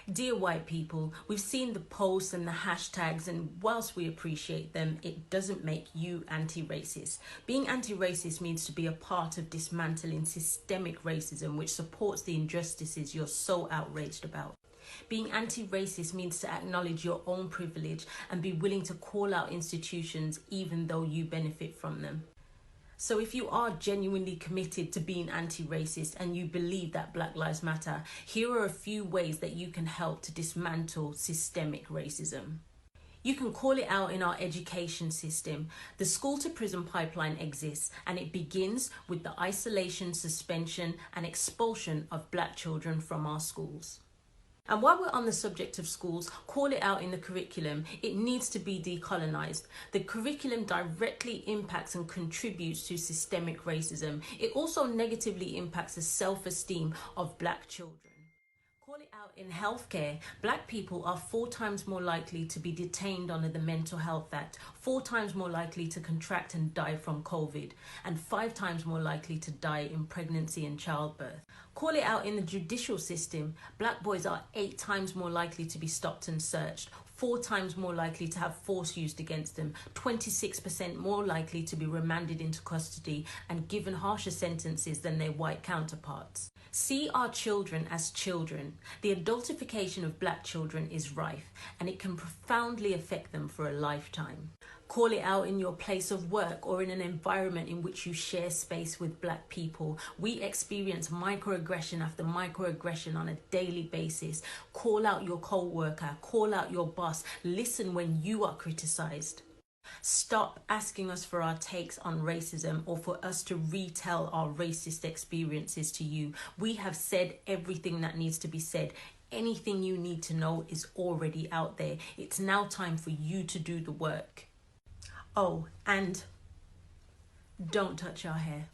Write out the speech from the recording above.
Dear white people, we've seen the posts and the hashtags, and whilst we appreciate them, it doesn't make you anti-racist. Being anti-racist means to be a part of dismantling systemic racism, which supports the injustices you're so outraged about. Being anti-racist means to acknowledge your own privilege and be willing to call out institutions even though you benefit from them. So if you are genuinely committed to being anti-racist and you believe that Black Lives Matter, here are a few ways that you can help to dismantle systemic racism. You can call it out in our education system. The school to prison pipeline exists, and it begins with the isolation, suspension and expulsion of Black children from our schools. And while we're on the subject of schools, call it out in the curriculum. It needs to be decolonised. The curriculum directly impacts and contributes to systemic racism. It also negatively impacts the self-esteem of Black children. Call it out in healthcare. Black people are 4 times more likely to be detained under the Mental Health Act, 4 times more likely to contract and die from COVID, and 5 times more likely to die in pregnancy and childbirth. Call it out in the judicial system. Black boys are 8 times more likely to be stopped and searched, 4 times more likely to have force used against them, 26% more likely to be remanded into custody and given harsher sentences than their white counterparts. See our children as children. The adultification of Black children is rife, and it can profoundly affect them for a lifetime. Call it out in your place of work or in an environment in which you share space with Black people. We experience microaggression after microaggression on a daily basis. Call out your co-worker, call out your boss. Listen when you are criticized. Stop asking us for our takes on racism or for us to retell our racist experiences to you. We have said everything that needs to be said. Anything you need to know is already out there. It's now time for you to do the work. Oh, and don't touch our hair.